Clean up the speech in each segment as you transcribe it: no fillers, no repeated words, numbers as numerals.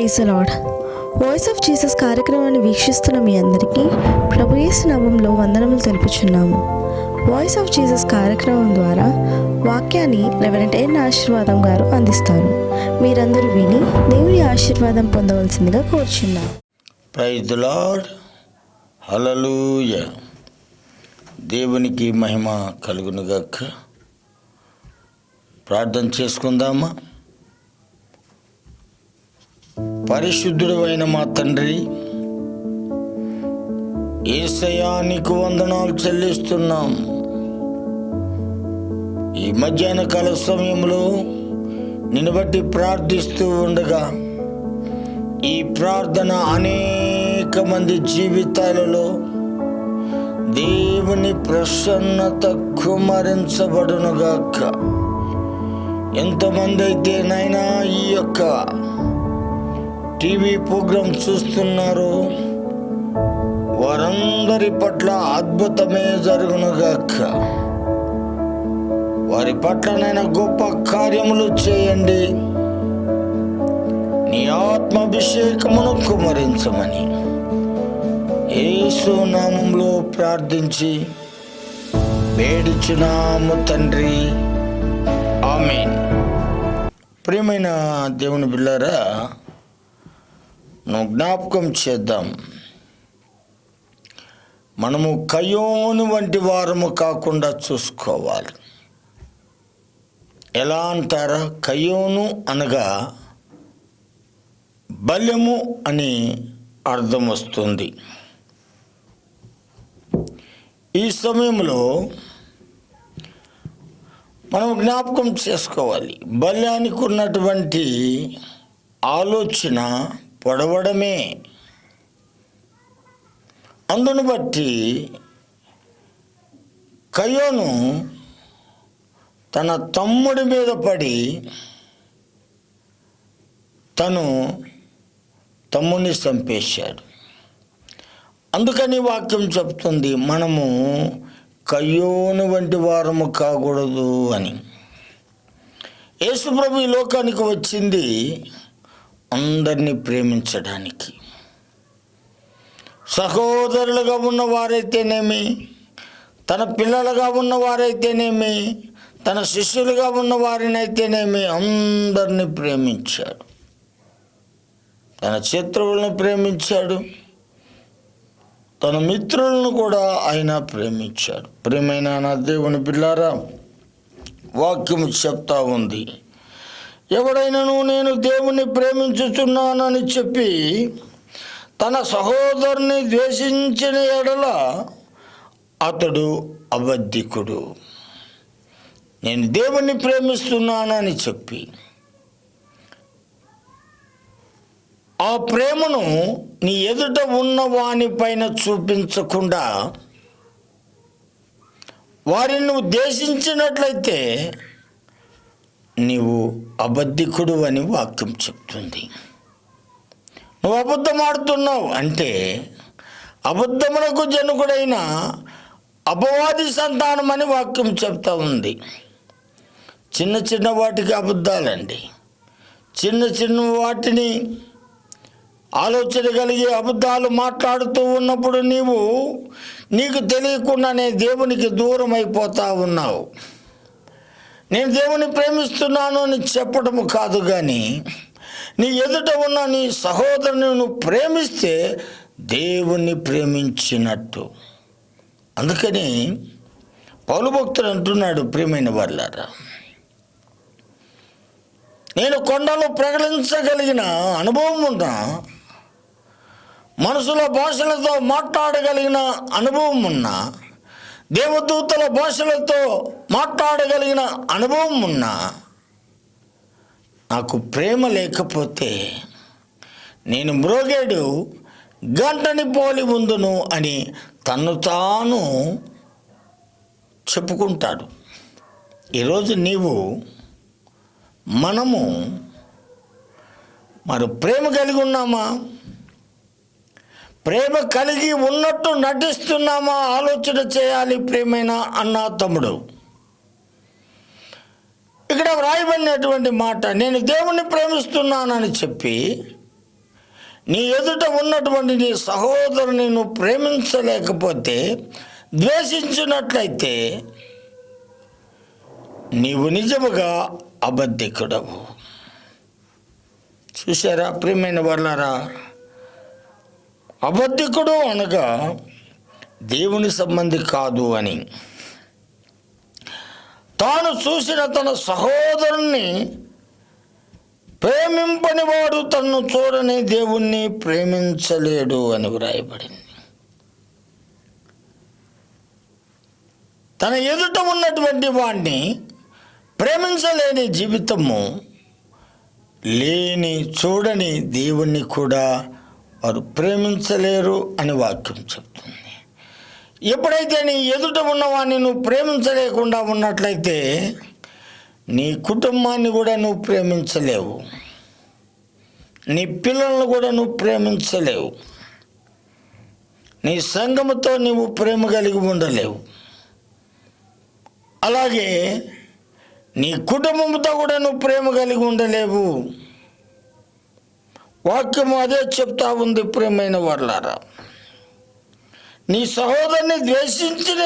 Praise the Lord. Voice of Jesus కార్యక్రమాన్ని వీక్షిస్తున్న మీ అందరికీ ప్రభు యేసు నామములో వందనములు తెలుపుచున్నాము. వాయిస్ ఆఫ్ జీసస్ కార్యక్రమం ద్వారా వాక్యాన్ని రెవరెండ్ ఎన్ ఆశీర్వాదం గారు అందిస్తారు. మీరందరూ విని దేవుని ఆశీర్వాదం పొందవలసిందిగా కోరుచున్నాము. Praise the lord. హల్లెలూయా. దేవునికి మహిమ కలుగునుగాక. ప్రార్థన చేసుకుందామా. పరిశుద్ధుడు అయిన మా తండ్రి, యేసయ్యా నీకు వందనాలు చెల్లిస్తున్నాం. ఈ మధ్యాహ్న కాల సమయంలో నిన్ను బట్టి ప్రార్థిస్తూ ఉండగా ఈ ప్రార్థన అనేక మంది జీవితాలలో దేవుని ప్రసన్నత కుమ్మరించబడునుగాక. ఎంతమంది అయితే నైనా ఈ యొక్క టీవీ ప్రోగ్రాం చూస్తున్నారు, వారందరి పట్ల అద్భుతమే జరుగునుగాక. వారి పట్లనైనా గొప్ప కార్యములు చేయండి. నీ ఆత్మాభిషేకమును కుమ్మరించమని యేసు నామములో ప్రార్థించి వేడుచున్నాము తండ్రి, ఆమేన్. ప్రియమైన దేవుని బిడ్డలారా, నువ్వు జ్ఞాపకం చేద్దాం. మనము కయ్యోను వంటి వారము కాకుండా చూసుకోవాలి. ఎలా అంటారా? కయ్యోను అనగా బల్యము అని అర్థం వస్తుంది. ఈ సమయంలో మనం జ్ఞాపకం చేసుకోవాలి, బల్యానికి ఉన్నటువంటి ఆలోచన పొడవడమే. అందును బట్టి కయ్యోను తన తమ్ముడి మీద పడి తను తమ్ముడిని చంపేశాడు. అందుకని వాక్యం చెప్తుంది, మనము కయ్యోను వంటి వారము కాకూడదు అని. యేసు ప్రభు ఈ లోకానికి వచ్చింది అందరినీ ప్రేమించడానికి. సహోదరులుగా ఉన్న వారైతేనేమి, తన పిల్లలుగా ఉన్న వారైతేనేమి, తన శిష్యులుగా ఉన్న వారిని అయితేనేమి అందరినీ ప్రేమించాడు. తన శత్రువులను ప్రేమించాడు, తన మిత్రులను కూడా ఆయన ప్రేమించాడు. ప్రియమైన నా దేవుని బిడ్డలారా, వాక్యం చెప్తా ఉంది, ఎవడైనాను నేను దేవుణ్ణి ప్రేమించుచున్నానని చెప్పి తన సహోదరుని ద్వేషించిన ఎడల అతడు అబద్ధికుడు. నేను దేవుణ్ణి ప్రేమిస్తున్నానని చెప్పి ఆ ప్రేమను నీ ఎదుట ఉన్న వానిపైన చూపించకుండా వారిని నువ్వు ద్వేషించినట్లయితే నీవు అబద్ధికుడు అని వాక్యం చెప్తుంది. నువ్వు అబద్ధం ఆడుతున్నావు అంటే అబద్ధములకు జనకుడైన అపవాది సంతానం అని వాక్యం చెప్తా ఉంది. చిన్న చిన్న వాటికి అబద్ధాలండి. చిన్న చిన్న వాటిని ఆలోచన కలిగి అబద్ధాలు మాట్లాడుతూ ఉన్నప్పుడు నీకు తెలియకుండానే దేవునికి దూరం అయిపోతా ఉన్నావు. నేను దేవుని ప్రేమిస్తున్నాను అని చెప్పడము కాదు, కానీ నీ ఎదుట ఉన్న నీ సహోదరుని నువ్వు ప్రేమిస్తే దేవుణ్ణి ప్రేమించినట్టు. అందుకని పౌలు భక్తుడు అంటున్నాడు, ప్రియమైన వారులారా, నేను కొండలో ప్రకటించగలిగిన అనుభవం ఉన్నా, మనుషుల భాషలతో మాట్లాడగలిగిన అనుభవం ఉన్నా, దేవదూతల భాషలతో మాట్లాడగలిగిన అనుభవం ఉన్నా, నాకు ప్రేమ లేకపోతే నేను మ్రోగేడు గంటని పోలి ఉందును అని తన్ను తాను చెప్పుకుంటాడు. ఈరోజు మనము మరి ప్రేమ కలిగి ఉన్నామా? ప్రేమ కలిగి ఉన్నట్టు నటిస్తున్నామా? ఆలోచన చేయాలి ప్రియమైన అన్న తమ్ముడు. ఇక్కడ వ్రాయబడినటువంటి మాట, నేను దేవుణ్ణి ప్రేమిస్తున్నానని చెప్పి నీ ఎదుట ఉన్నటువంటి నీ సహోదరుని నువ్వు ప్రేమించలేకపోతే, ద్వేషించినట్లయితే నీవు నిజముగా అబద్ధికుడవు. చూసారా ప్రియమైన వాళ్ళారా, అబద్ధికుడు అనగా దేవుని సంబంధి కాదు అని. తాను చూసిన తన సహోదరుణ్ణి ప్రేమింపని వాడు తన్ను చూడని దేవుణ్ణి ప్రేమించలేడు అని వ్రాయబడింది. తన ఎదుట ఉన్నటువంటి వాణ్ణి ప్రేమించలేని జీవితము లేని చూడని దేవుణ్ణి కూడా వారు ప్రేమించలేరు అని వాక్యం చెప్తుంది. ఎప్పుడైతే నీ ఎదుట ఉన్నవాడిని నువ్వు ప్రేమించలేకుండా ఉన్నట్లయితే నీ కుటుంబాన్ని కూడా నువ్వు ప్రేమించలేవు, నీ పిల్లలను కూడా నువ్వు ప్రేమించలేవు, నీ సంఘముతో నువ్వు ప్రేమ కలిగి ఉండలేవు, అలాగే నీ కుటుంబంతో కూడా నువ్వు ప్రేమ కలిగి ఉండలేవు. వాక్యము అదే చెప్తా ఉంది ప్రియమైన వాళ్ళారా. నీ సహోదరుని ద్వేషించిన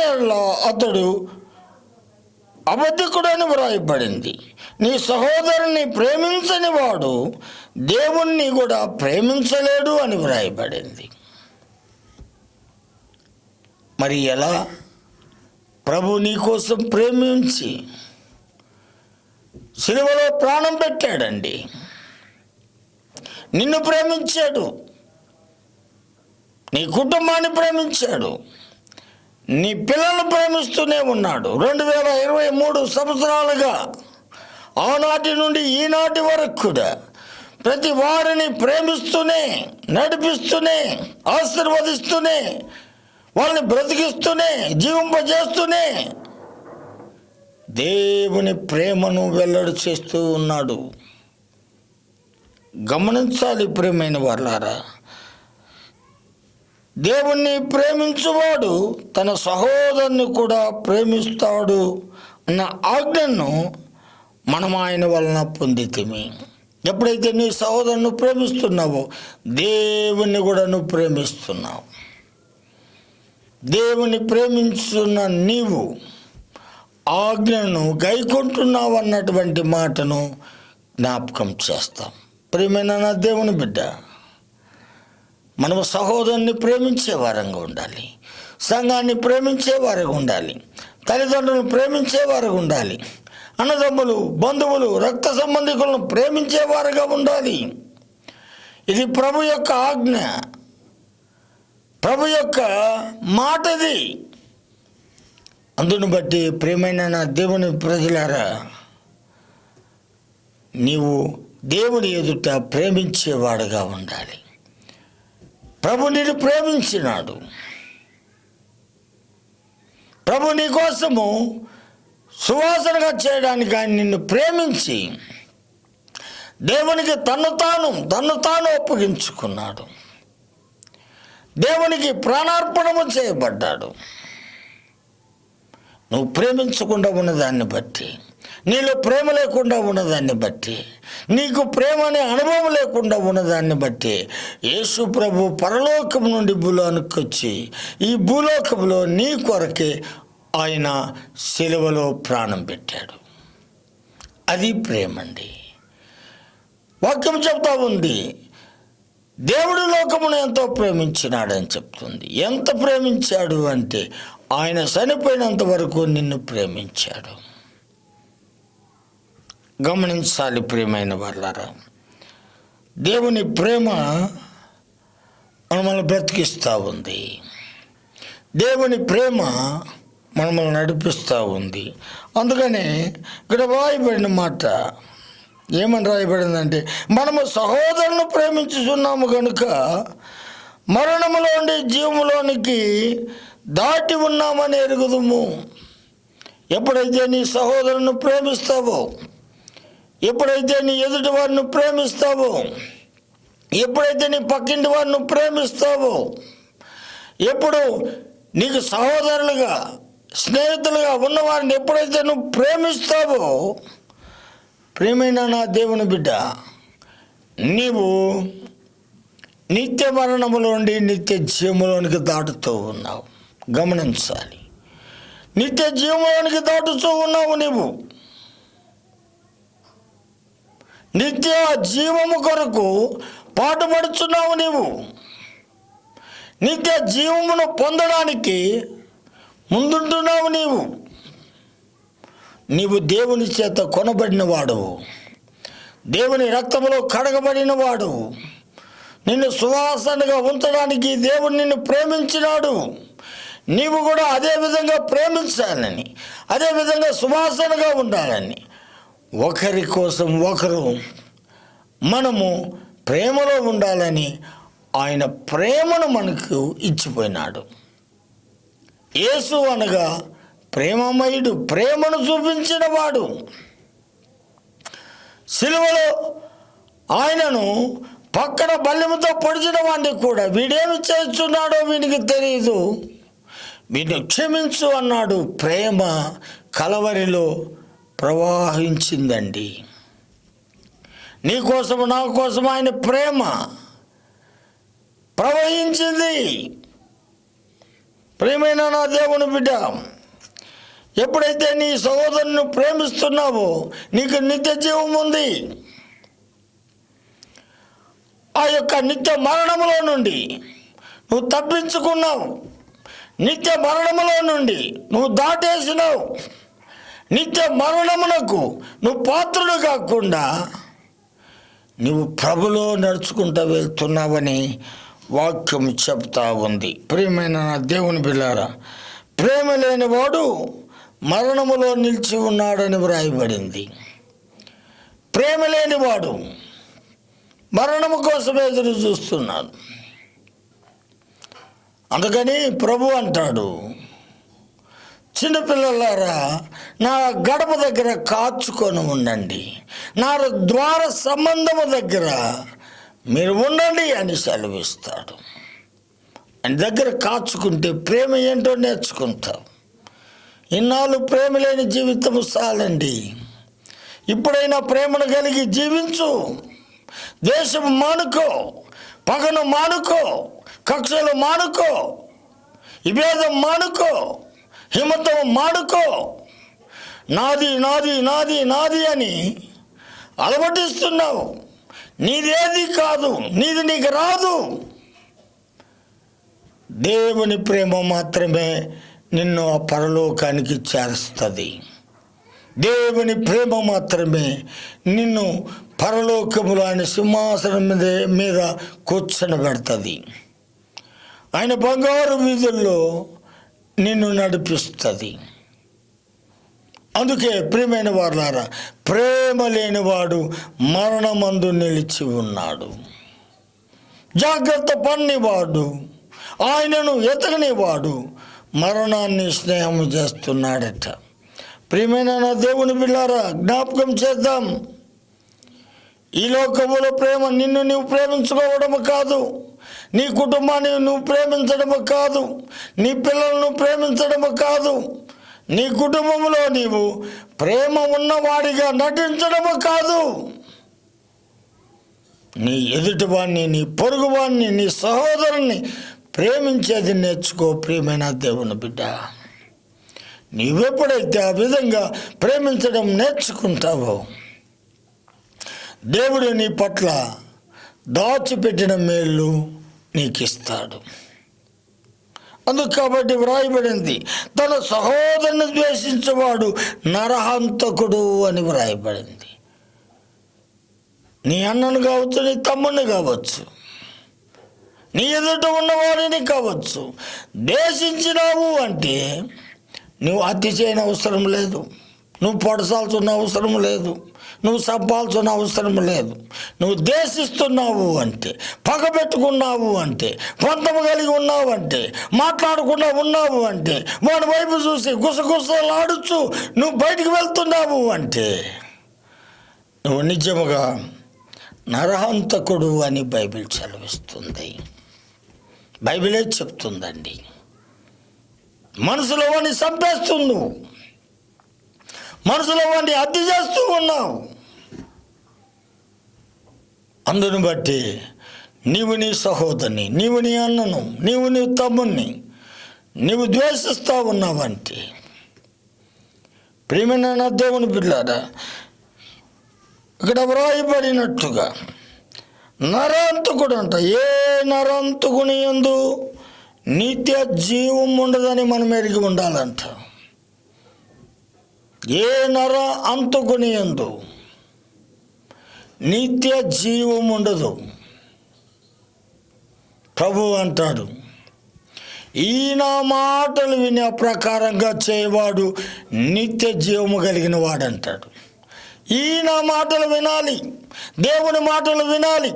అతడు అబద్ధికుడని వ్రాయబడింది. నీ సహోదరుని ప్రేమించని వాడు దేవుణ్ణి కూడా ప్రేమించలేడు అని వ్రాయబడింది. మరి ఎలా? ప్రభు నీ కోసం ప్రేమించి సిలువలో ప్రాణం పెట్టాడండి. నిన్ను ప్రేమించాడు, నీ కుటుంబాన్ని ప్రేమించాడు, నీ పిల్లలను ప్రేమిస్తూనే ఉన్నాడు. 2023 సంవత్సరాలుగా ఆనాటి నుండి ఈనాటి వరకు కూడా ప్రతి వారిని ప్రేమిస్తూనే, నడిపిస్తూనే, ఆశీర్వదిస్తూనే, వాళ్ళని బ్రతికిస్తూనే, జీవింపజేస్తూనే దేవుని ప్రేమను వెల్లడి చేస్తూ ఉన్నాడు. గమనించాలి ప్రియమైన వాళ్ళారా, దేవుణ్ణి ప్రేమించువాడు తన సహోదరుని కూడా ప్రేమిస్తాడు అన్న ఆజ్ఞను మనం ఆయన వలన పొందితిమి. ఎప్పుడైతే నీ సహోదరుని ప్రేమిస్తున్నావో దేవుణ్ణి కూడా నువ్వు ప్రేమిస్తున్నావు. దేవుని ప్రేమించున్న నీవు ఆజ్ఞను గైకొంటున్నావు అన్నటువంటి మాటను జ్ఞాపకం చేస్తాం. ప్రియమైన నా దేవుని బిడ్డ, మనము సహోదరుని ప్రేమించే వారంగా ఉండాలి, సంఘాన్ని ప్రేమించే వారంగా ఉండాలి, తల్లిదండ్రులను ప్రేమించే వారుగా ఉండాలి, అన్నదమ్ములు, బంధువులు, రక్త సంబంధికులను ప్రేమించే వారుగా ఉండాలి. ఇది ప్రభు యొక్క ఆజ్ఞ, ప్రభు యొక్క మాటది. అందును బట్టి ప్రియమైన నా దేవుని ప్రజలారా, నీవు దేవుని ఎదుట ప్రేమించేవాడుగా ఉండాలి. ప్రభు నిన్ను ప్రేమించినాడు. ప్రభు నీ కోసము సువాసనగా చేయడానికి ఆయన నిన్ను ప్రేమించి దేవునికి తన్ను తాను ఒప్పగించుకున్నాడు. దేవునికి ప్రాణార్పణము చేయబడ్డాడు. నువ్వు ప్రేమించకుండా ఉన్నదాన్ని బట్టి, నీలో ప్రేమ లేకుండా ఉన్నదాన్ని బట్టి, నీకు ప్రేమ అనే అనుభవం లేకుండా ఉన్నదాన్ని బట్టి యేసు ప్రభు పరలోకం నుండి భూలోకానికి వచ్చి ఈ భూలోకంలో నీ కొరకే ఆయన సిలువలో ప్రాణం పెట్టాడు. అది ప్రేమండి. వాక్యం చెప్తా ఉంది, దేవుడు లోకమును ఎంతో ప్రేమించినాడని చెప్తుంది. ఎంత ప్రేమించాడు అంటే ఆయన చనిపోయినంత వరకు నిన్ను ప్రేమించాడు. గమనించాలి ప్రియమైన వాళ్ళారా, దేవుని ప్రేమ మనల్ని బ్రతికిస్తూ ఉంది. దేవుని ప్రేమ మనల్ని నడిపిస్తూ ఉంది. అందుకనే ఇక్కడ రాయబడిన మాట ఏమని రాయబడిందంటే, మనము సహోదరులను ప్రేమించుచున్నాము కనుక మరణములో ఉండి జీవములోనికి దాటి ఉన్నామని ఎరుగుదుము. ఎప్పుడైతే నీ సహోదరుని ప్రేమిస్తావో, ఎప్పుడైతే నీ ఎదుటి వారిని ప్రేమిస్తావో, ఎప్పుడైతే నీ పక్కింటి వారిని ప్రేమిస్తావో, ఎప్పుడు నీకు సహోదరులుగా, స్నేహితులుగా ఉన్నవారిని ఎప్పుడైతే నువ్వు ప్రేమిస్తావో, ప్రియమైన నా దేవుని బిడ్డ, నీవు నిత్య మరణములో నుండి నిత్య జీవములోనికి దాటుతూ ఉన్నావు. గమనించాలి, నిత్య జీవములోనికి దాటుతూ ఉన్నావు. నీవు నిత్య జీవము కొరకు పాటుపడుచున్నావు. నీవు నిత్య జీవమును పొందడానికి ముందుంటున్నావు. నీవు దేవుని చేత కొనబడిన వాడువు, దేవుని రక్తములో కడగబడిన వాడు. నిన్ను సువాసనగా ఉంచడానికి దేవుడు నిన్ను ప్రేమించినాడు. నీవు కూడా అదే విధంగా ప్రేమించాలని, అదే విధంగా సువాసనగా ఉండాలని, ఒకరి కోసం ఒకరు మనము ప్రేమలో ఉండాలని ఆయన ప్రేమను మనకు ఇచ్చిపోయినాడు. యేసు అనగా ప్రేమమయుడు, ప్రేమను చూపించిన వాడు. సిలువలో ఆయనను పక్కన బల్లెముతో పొడిచిన వాడిని కూడా వీడేమి చేస్తున్నాడో వీనికి తెలియదు, వీడిని క్షమించు అన్నాడు. ప్రేమ కలవరిలో ప్రవహించిందండి. నీ కోసం నా కోసం ఆయన ప్రేమ ప్రవహించింది. ప్రేమైన నా దేవుని బిడ్డ, ఎప్పుడైతే నీ సహోదరుని ప్రేమిస్తున్నావో నీకు నిత్య జీవం ఉంది. ఆ యొక్క నిత్య మరణములో నుండి నువ్వు తప్పించుకున్నావు. నిత్య మరణములో నుండి నువ్వు దాటేసినావు. నిత్య మరణమునకు నువ్వు పాత్రుడు కాకుండా నువ్వు ప్రభులో నడుచుకుంటూ వెళ్తున్నావని వాక్యం చెప్తా ఉంది. ప్రియమైన నా దేవుని బిడ్డలారా, ప్రేమ లేనివాడు మరణములో నిలిచి ఉన్నాడని వ్రాయబడింది. ప్రేమ లేనివాడు మరణము కోసం ఎదురు చూస్తున్నాడు. అందుకని ప్రభు అంటాడు, చిన్నపిల్లలారా నా గడప దగ్గర కాచుకొని ఉండండి, నా ద్వార సంబంధము దగ్గర మీరు ఉండండి అని సెలవిస్తాడు. ఆయన దగ్గర కాచుకుంటే ప్రేమ ఏంటో నేర్చుకుంటావు. ఇన్నాళ్ళు ప్రేమ లేని జీవితము చాలండి. ఇప్పుడైనా ప్రేమను కలిగి జీవించు. దేశము మానుకో, పగను మానుకో, కక్షలు మానుకో, విభేదం మానుకో, హిమతం మానుకో. నాది నాది నాది నాది అని అలవటిస్తున్నావు. నీదేది కాదు, నీది నీకు రాదు. దేవుని ప్రేమ మాత్రమే నిన్ను ఆ పరలోకానికి చేరుస్తుంది. దేవుని ప్రేమ మాత్రమే నిన్ను పరలోకములో ఆయన సింహాసనం మీద కూర్చొనబెడుతుంది. ఆయన బంగారు వీధుల్లో నిన్ను నడిపిస్తుంది. అందుకే ప్రియమైన వారులారా, ప్రేమ లేనివాడు మరణమందు నిలిచి ఉన్నాడు. జాగ్రత్త పడినవాడు, ఆయనను ఎతకనివాడు మరణాన్ని స్నేహము చేస్తున్నాడట. ప్రియమైన నా దేవుని బిడ్డలారా, జ్ఞాపకం చేద్దాం. ఈ లోకములో ప్రేమ నిన్ను నువ్వు ప్రేమించుకోవడము కాదు, నీ కుటుంబాన్ని నువ్వు ప్రేమించడము కాదు, నీ పిల్లలను ప్రేమించడము కాదు, నీ కుటుంబంలో నీవు ప్రేమ ఉన్నవాడిగా నటించడము కాదు. నీ ఎదుటివాడిని, నీ పొరుగువాడిని, నీ సహోదరుని ప్రేమించేది నేర్చుకో. ప్రియమైన దేవుని బిడ్డ, నీవెప్పుడైతే ఆ విధంగా ప్రేమించడం నేర్చుకుంటావో దేవుడు నీ పట్ల దాచిపెట్టిన మేళ్ళు నీకు ఇస్తాడు. అందుకు కాబట్టి వ్రాయబడింది, తన సహోదరుని ద్వేషించేవాడు నరహంతకుడు అని వ్రాయబడింది. నీ అన్నను కావచ్చు, నీ తమ్ముడిని కావచ్చు, నీ ఎదుట ఉన్నవాడిని కావచ్చు, ద్వేషించినావు అంటే నువ్వు హత్య చేయని అవసరం లేదు, నువ్వు పొడసాల్సిన అవసరం లేదు, నువ్వు చంపాల్సిన అవసరం లేదు. నువ్వు దేశిస్తున్నావు అంటే, పగబెట్టుకున్నావు అంటే, పంతము కలిగి ఉన్నావు అంటే, మాట్లాడకుండా ఉన్నావు అంటే, వాడి వైపు చూసి గుసగుసలాడుచు నువ్వు బయటికి వెళ్తున్నావు అంటే నువ్వు నిజముగా నరహంతకుడు అని బైబిల్ సెలవిస్తుంది. బైబిలే చెప్తుందండి. మనసులో వాడిని చంపేస్తున్నావు, మనసులో వాడిని హత్య చేస్తూ ఉన్నావు. అందును బట్టి నీవు నీ సహోదరిని, నీవు నీ అన్నను, నీవు నీ తమ్ముణ్ణి నీవు ద్వేషిస్తూ ఉన్నావంటే, ప్రియమైన నా దేవుని బిడ్డలారా, ఇక్కడ వ్రాయబడినట్టుగా నరాంతకుడు అంట, ఏ నరాంతకుని యందు నిత్య జీవం ఉండదని మనం ఎరిగి ఉండాలంట. ఏ నర అంతకుని యందు నిత్య జీవం ఉండదు. ప్రభు అంటాడు, ఈ నా మాటలు విని ప్రకారంగా చేయవాడు నిత్య జీవము కలిగిన వాడంటాడు. ఈ నా మాటలు వినాలి, దేవుని మాటలు వినాలి,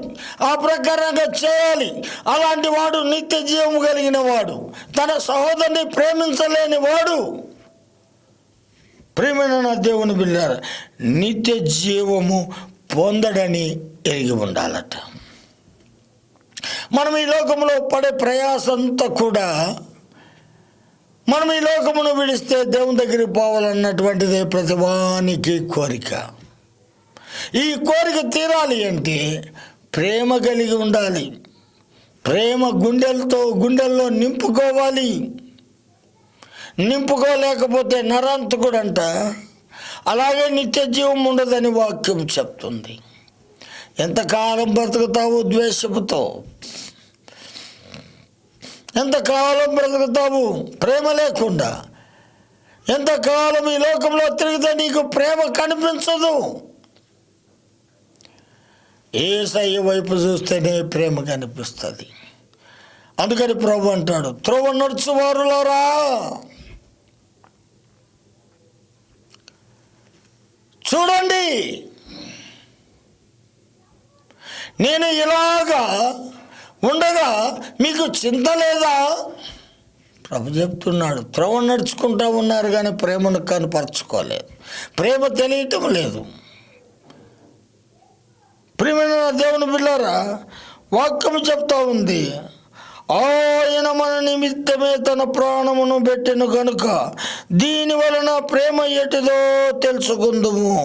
ఆ ప్రకారంగా చేయాలి. అలాంటి వాడు నిత్య జీవము కలిగిన వాడు. తన సహోదరుని ప్రేమించలేని వాడు, ప్రియమైన నా దేవుని బిడ్డలారా, నిత్య జీవము పొందడని ఎరిగి ఉండాలట. మనం ఈ లోకంలో పడే ప్రయాసంతా కూడా, మనం ఈ లోకమును విడిస్తే దేవుని దగ్గరికి పోవాలన్నటువంటిదే ప్రతివానికి కోరిక. ఈ కోరిక తీరాలి అంటే ప్రేమ కలిగి ఉండాలి. ప్రేమ గుండెల్లో నింపుకోవాలి. నింపుకోలేకపోతే నరాంతకుడు అంట, అలాగే నిత్య జీవం ఉండదని వాక్యం చెప్తుంది. ఎంతకాలం బ్రతుకుతావు ద్వేషపుతో? ఎంతకాలం బ్రతుకుతావు ప్రేమ లేకుండా? ఎంతకాలం ఈ లోకంలో తిరిగితే నీకు ప్రేమ కనిపించదు. యేసయ్య వైపు చూస్తేనే ప్రేమ కనిపిస్తుంది. అందుకని ప్రభు అంటాడు, త్రోవ నడుచువారులారా, చూడండి, నేను ఇలాగా ఉండగా మీకు చింత లేదా? ప్రభు చెప్తున్నాడు. త్రోవ నడుచుకుంటూ ఉన్నారు కానీ ప్రేమను కనపరచుకోలేదు. ప్రేమ తెలియటం లేదు. ప్రియమైన దేవుని బిడ్డలారా, వాక్యము చెప్తా ఉంది, ఆయన మన నిమిత్తమే తన ప్రాణమును పెట్టెను గనుక దీని వలన ప్రేమ ఎటిదో తెలుసుకుందుము.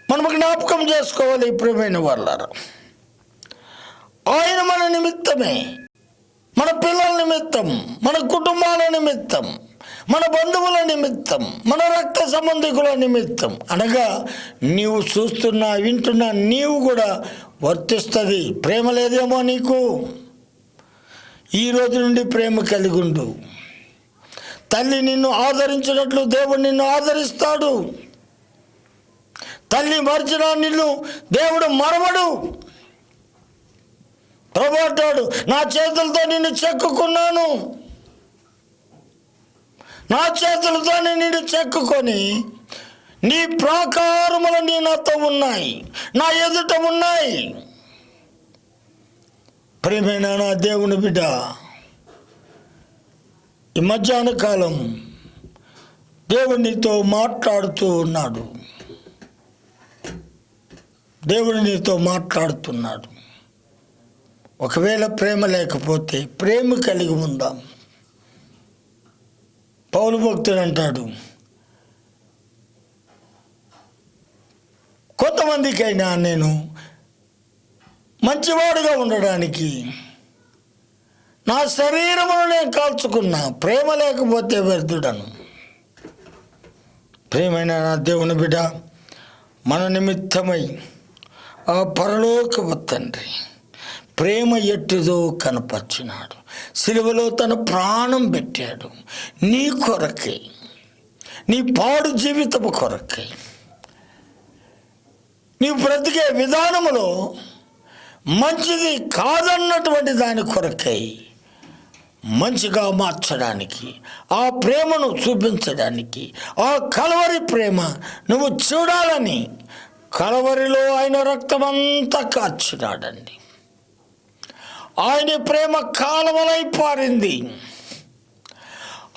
మనం జ్ఞాపకం చేసుకోవాలి ప్రియమైన వాళ్ళారా, ఆయన మన నిమిత్తమే, మన పిల్లల నిమిత్తం, మన కుటుంబాల నిమిత్తం, మన బంధువుల నిమిత్తం, మన రక్త సంబంధికుల నిమిత్తం, అనగా నీవు చూస్తున్నా వింటున్నా నీవు కూడా వర్తిస్తుంది. ప్రేమ లేదేమో నీకు? ఈ రోజు నుండి ప్రేమ కలిగి ఉండు. తల్లి నిన్ను ఆదరించినట్లు దేవుడు నిన్ను ఆదరిస్తాడు. తల్లి మరిచిన నిన్ను దేవుడు మరవడు. ప్రభు అంటాడు, నా చేతులతో నిన్ను చెక్కుకున్నాను, నా చేతులతో నిన్ను చెక్కుకొని నీ ప్రాకారములు నీ నాతో ఉన్నాయి, నా ఎదుట ఉన్నాయి. ప్రియమైన నా దేవుని బిడ్డ, ఈ మధ్యాహ్న కాలం దేవుడు నీతో మాట్లాడుతూ ఉన్నాడు. దేవుడు నీతో మాట్లాడుతున్నాడు. ఒకవేళ ప్రేమ లేకపోతే ప్రేమ కలిగి ఉందాం. పౌలు భక్తుడు అంటాడు, కొంతమందికైనా నేను మంచివాడుగా ఉండడానికి నా శరీరమును నేను కాల్చుకున్నా, ప్రేమ లేకపోతే వ్యర్థుడను. ప్రియమైన నా దేవుని బిడ్డ, మన నిమిత్తమై ఆ పరలోకపు తండ్రి ప్రేమ ఎట్టుదో కనపరిచినాడు. సిలువలో తన ప్రాణం పెట్టాడు నీ కొరకై, నీ పాడు జీవితము కొరకై. నీ బ్రతికే విధానములో మంచిది కాదన్నటువంటి దాని కొరకై మంచిగా మార్చడానికి, ఆ ప్రేమను చూపించడానికి, ఆ కలవరి ప్రేమ నువ్వు చూడాలని కలవరిలో ఆయన రక్తమంతా కార్చినాడండి. ఆయన ప్రేమ కాలవలై పారింది.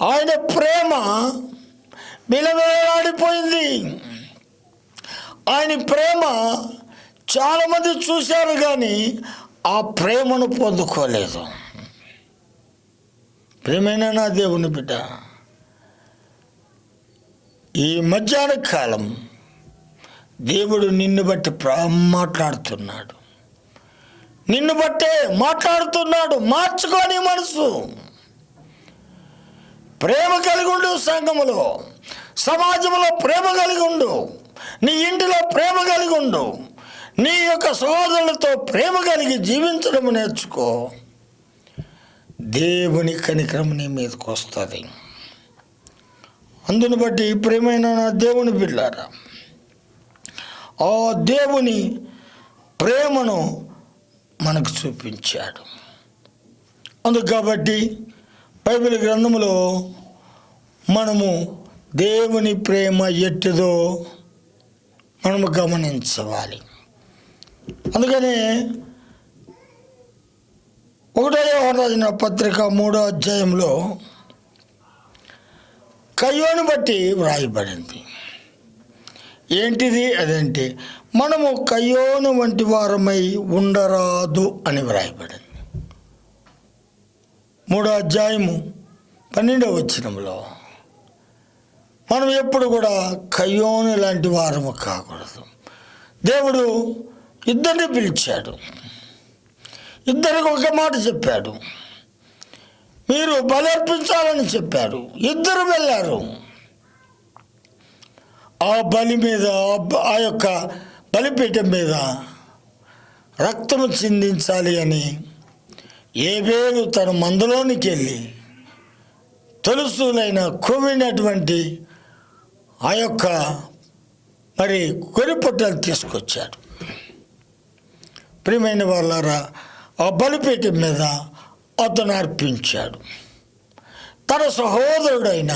ఆయన ప్రేమ విలవేలాడిపోయింది. ఆయన ప్రేమ చాలామంది చూశారు కానీ ఆ ప్రేమను పొందుకోలేదు. ప్రేమైన నా దేవుని బిడ్డ, ఈ మధ్యాహ్న కాలం దేవుడు నిన్ను బట్టి మాట్లాడుతున్నాడు, నిన్ను బట్టే మాట్లాడుతున్నాడు. మార్చుకోని మనసు, ప్రేమ కలిగి ఉండు. సంఘములో, సమాజంలో ప్రేమ కలిగి ఉండు. నీ ఇంటిలో ప్రేమ కలిగి ఉండు. నీ యొక్క సహోదరులతో ప్రేమ కలిగి జీవించడం నేర్చుకో. దేవుని కనికరం నీ మీదకి వస్తుంది. అందును బట్టి ప్రేమైన నా దేవుని బిడ్డలారా, ఆ దేవుని ప్రేమను మనకు చూపించాడు. అందుకు కాబట్టి బైబిల్ గ్రంథంలో మనము దేవుని ప్రేమ ఎట్టిదో మనము గమనించవాలి. అందుకనే 1 యోహాను రాసిన పత్రిక 3వ అధ్యాయంలో కయ్యోను బట్టి వ్రాయబడింది. ఏంటిది అదంటే, మనము కయ్యోను వంటి వారమై ఉండరాదు అని వ్రాయబడింది. 3వ అధ్యాయము 12వ వచనంలో మనం ఎప్పుడు కూడా కయ్యోను లాంటి వారము కాకూడదు. దేవుడు ఇద్దరిని పిలిచాడు, ఇద్దరికి ఒక మాట చెప్పాడు, మీరు బలర్పించాలని చెప్పాడు. ఇద్దరు వెళ్ళారు. ఆ బలి మీద, ఆ యొక్క బలిపీఠం మీద రక్తము చిందించాలి అని ఏబేలు తన మందలోనికి వెళ్ళి తొలుసులైన కొవ్వినటువంటి ఆ యొక్క గొర్రె పొట్టలు తీసుకొచ్చాడు. ప్రియమైన వాళ్ళారా, ఆ బలిపీఠం మీద అతను అర్పించాడు. తన సహోదరుడైన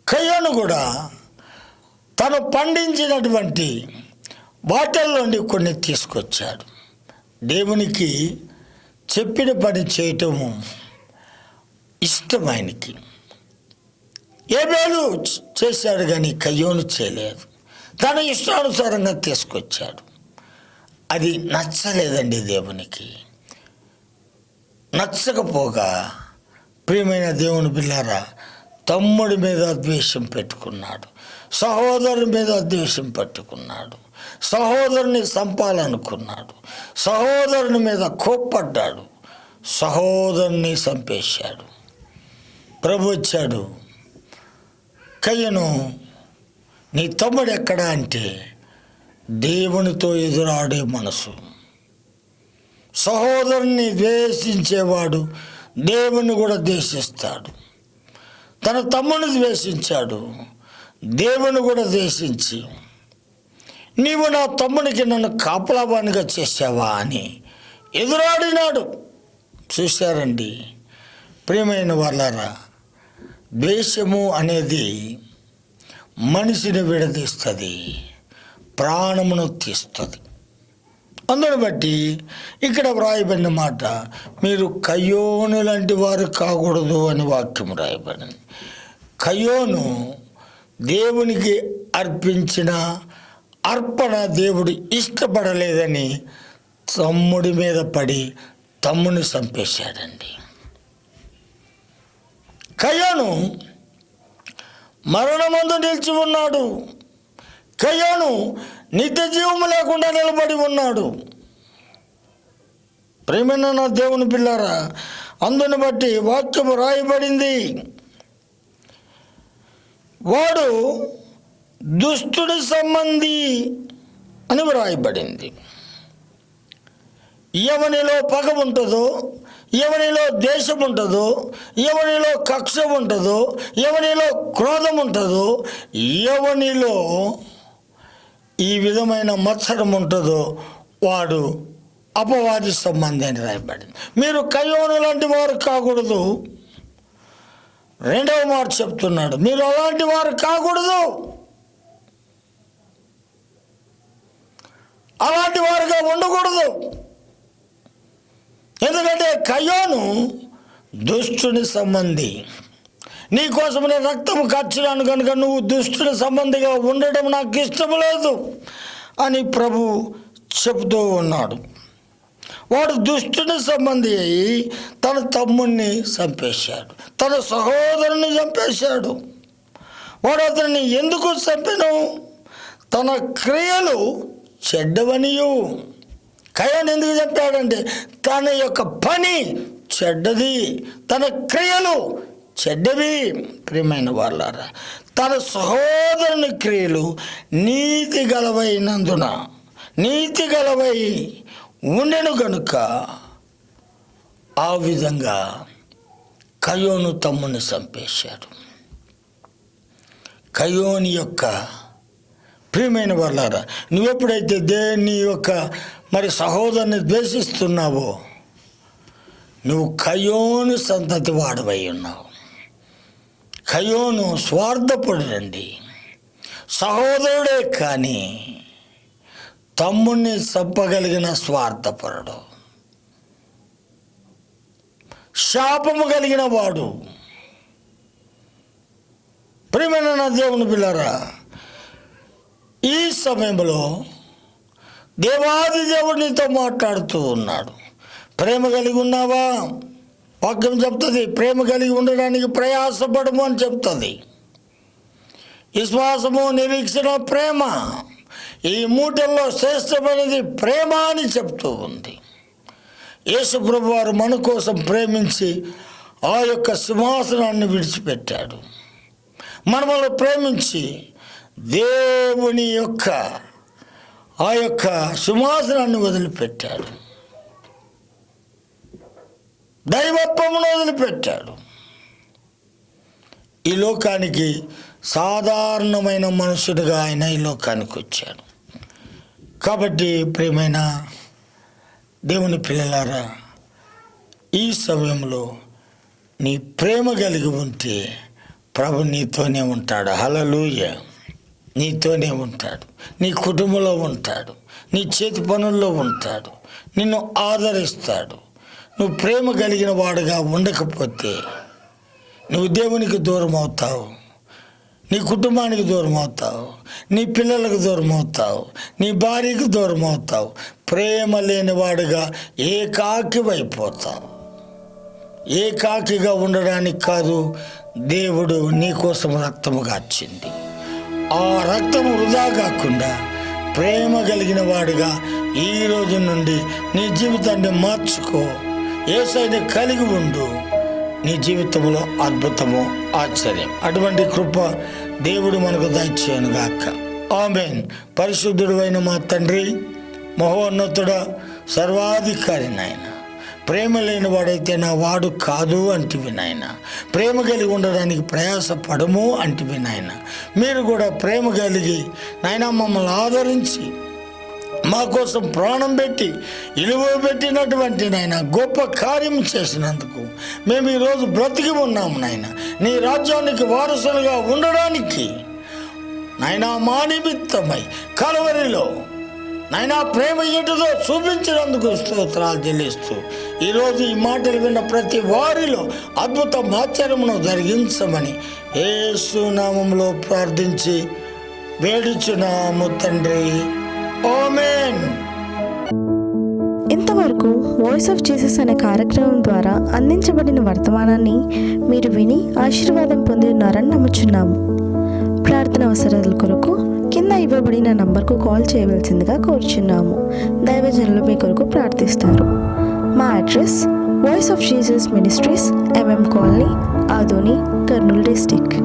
కయ్యోను కూడా తను పండించినటువంటి వాటిల్లోండి కొన్ని తీసుకొచ్చాడు. దేవునికి చెప్పిన పని చేయటము ఇష్టం ఆయనకి. ఏబేలు చేశాడు కానీ కయ్యోను చేయలేదు. తన ఇష్టానుసారంగా తీసుకొచ్చాడు. అది నచ్చలేదండి దేవునికి. నచ్చకపోగా ప్రియమైన దేవుని బిడ్డలారా, తమ్ముడి మీద ద్వేషం పెట్టుకున్నాడు, సహోదరుని మీద ద్వేషం పెట్టుకున్నాడు, సహోదరుని చంపాలనుకున్నాడు, సహోదరుని మీద కోప్పడ్డాడు, సహోదరుని చంపేశాడు. ప్రభు వచ్చాడు, కయ్యను నీ తమ్ముడు ఎక్కడా అంటే, దేవునితో ఎదురాడే మనసు. సహోదరుని ద్వేషించేవాడు దేవుని కూడా ద్వేషిస్తాడు. తన తమ్ముని ద్వేషించాడు, దేవుని కూడా ద్వేషించి, నీవు నా తమ్మునికి నన్ను కాపలావానిగా చేసావా అని ఎదురాడినాడు. చూశారండి ప్రియమైన వాళ్ళారా, ద్వేషము అనేది మనిషిని విడదీస్తుంది, ప్రాణమును తీస్తుంది. అందుని బట్టి ఇక్కడ వ్రాయబడిన మాట, మీరు కయ్యోను లాంటి వారు కాకూడదు అని వాక్యం వ్రాయబడింది. కయ్యోను దేవునికి అర్పించిన అర్పణ దేవుడు ఇష్టపడలేదని తమ్ముడి మీద పడి తమ్ముని చంపేశాడండి. కయ్యోను మరణమందు నిలిచి ఉన్నాడు. కయ్యోను నిత్య జీవము లేకుండా నిలబడి ఉన్నాడు. ప్రేమైన నా దేవుని పిల్లారా, అందుని బట్టి వాక్యము రాయబడింది, వాడు దుష్టుడి సంబంధి అని వ్రాయబడింది. ఎవనిలో పగ ఉంటుందో, ఎవనిలో దేశం ఉంటుందో, ఎవనిలో కక్ష ఉంటుందో, ఎవనిలో క్రోధం ఉంటుందో, ఎవనిలో ఈ విధమైన మత్సరం ఉంటుందో వాడు అపవాది సంబంధి అని రాయబడింది. మీరు కయ్యోను లాంటి వారు కాకూడదు. రెండవ మాట చెప్తున్నాడు, మీరు అలాంటి వారు కాకూడదు, అలాంటి వారుగా ఉండకూడదు. ఎందుకంటే కయ్యోను దుష్టుని సంబంధి. నీకోసం నేను రక్తం ఖర్చున్నాను కనుక నువ్వు దుష్టుని సంబంధిగా ఉండడం నాకు ఇష్టం లేదు అని ప్రభు చెబుతూ ఉన్నాడు. వాడు దుష్టుని సంబంధి అయి తన తమ్ముడిని చంపేశాడు, తన సహోదరుని చంపేశాడు. వాడు అతన్ని ఎందుకు చంపెను? తన క్రియలు చెడ్డవనియు. కయ్యోను ఎందుకు చెప్పాడంటే తన యొక్క పని చెడ్డది, తన క్రియలు చెడ్డవి. ప్రియమైన వాళ్ళారా, తన సహోదరుని క్రియలు నీతి గలవైనందున, నీతి గలవై ఉండెను గనుక ఆ విధంగా కయ్యోను తమ్ముని చంపేశాడు. కయ్యోని యొక్క ప్రియమైన వాళ్ళారా, నువ్వెప్పుడైతే దేన్ని యొక్క మరి సహోదరుని ద్వేషిస్తున్నావో నువ్వు కయ్యోను సంతతి వాడవై ఉన్నావు. కయ్యోను స్వార్థపడునండి, సహోదరుడే కానీ తమ్ముణ్ణి చంపగలిగిన స్వార్థపరుడు, శాపము కలిగిన వాడు. ప్రియమైన నా దేవుని బిడ్డలారా, ఈ సమయంలో దేవాది దేవుడు నీతో మాట్లాడుతూ ఉన్నాడు. ప్రేమ కలిగి ఉన్నావా? వాక్యం చెప్తుంది ప్రేమ కలిగి ఉండడానికి ప్రయాసపడము అని చెప్తుంది. విశ్వాసము, నిరీక్షణ, ప్రేమ, ఈ మూటల్లో శ్రేష్టమైనది ప్రేమ అని చెప్తూ ఉంది. యేసు ప్రభు వారు మన కోసం ప్రేమించి ఆ యొక్క సింహాసనాన్ని విడిచిపెట్టాడు. మనల్ని ప్రేమించి దేవుని యొక్క ఆ యొక్క సింహాసనాన్ని వదిలిపెట్టాడు, దైవత్వమును వదిలిపెట్టాడు. ఈ లోకానికి సాధారణమైన మనుషుడిగా ఆయన ఈ లోకానికి వచ్చాడు. కాబట్టి ప్రియమైన దేవుని పిల్లలారా, ఈ సమయంలో నీ ప్రేమ కలిగి ఉంటే ప్రభు నీతోనే ఉంటాడు. హల్లెలూయా. నీతోనే ఉంటాడు, నీ కుటుంబంలో ఉంటాడు, నీ చేతి పనుల్లో ఉంటాడు, నిన్ను ఆదరిస్తాడు. నువ్వు ప్రేమ కలిగిన వాడుగా ఉండకపోతే నువ్వు దేవునికి దూరం అవుతావు, నీ కుటుంబానికి దూరం అవుతావు, నీ పిల్లలకు దూరం అవుతావు, నీ భార్యకు దూరం అవుతావు. ప్రేమ లేనివాడుగా ఏకాకివైపోతావు. ఏకాకిగా ఉండడానికి కాదు దేవుడు నీ కోసం రక్తము కార్చింది. ఆ రక్తము వృధా కాకుండా ప్రేమ కలిగిన వాడుగా ఈ రోజు నుండి నీ జీవితాన్ని మార్చుకో. యేసుని కలిగి ఉండు. నీ జీవితంలో అద్భుతము, ఆశ్చర్యం, అటువంటి కృప దేవుడు మనకు దయచేయను గాక. ఆమేన్. పరిశుద్ధుడు అయిన మా తండ్రి, మహోన్నతుడా, సర్వాధికారి నాయన, ప్రేమ లేని వాడైతే నా వాడు కాదు అంటివి నాయన. ప్రేమ కలిగి ఉండడానికి ప్రయాసపడము అంటివి నాయన. మీరు కూడా ప్రేమ కలిగి నాయన మమ్మల్ని ఆదరించి మా కోసం ప్రాణం పెట్టి ఇలువ పెట్టినటువంటి నాయన గొప్ప కార్యం చేసినందుకు మేము ఈరోజు బ్రతికి ఉన్నాము నాయన. నీ రాజ్యానికి వారసులుగా ఉండడానికి నాయన మా నిమిత్తమై కలవరిలో నాయన ప్రేమ ఎటుదో చూపించినందుకు స్తోత్రాలు చెల్లిస్తూ ఈరోజు ఈ మాటలు విన్న ప్రతి వారిలో అద్భుత ఆశ్చర్యమును జరిగించమని యేసు నామములో ప్రార్థించి వేడుచున్నాము తండ్రి. ఆమేన్. ఇంతవరకు వాయిస్ ఆఫ్ జీసస్ అనే కార్యక్రమం ద్వారా అందించబడిన వర్తమానాన్ని మీరు విని ఆశీర్వాదం పొంది ఉన్నారని నమ్ముచున్నాము. ప్రార్థన అవసరాల కొరకు కింద ఇవ్వబడిన నంబర్కు కాల్ చేయవలసిందిగా కోరుచున్నాము. దైవజనులు మీ కొరకు ప్రార్థిస్తారు. మా address voice of Jesus ministries, MM colony, Adoni, Kurnool district.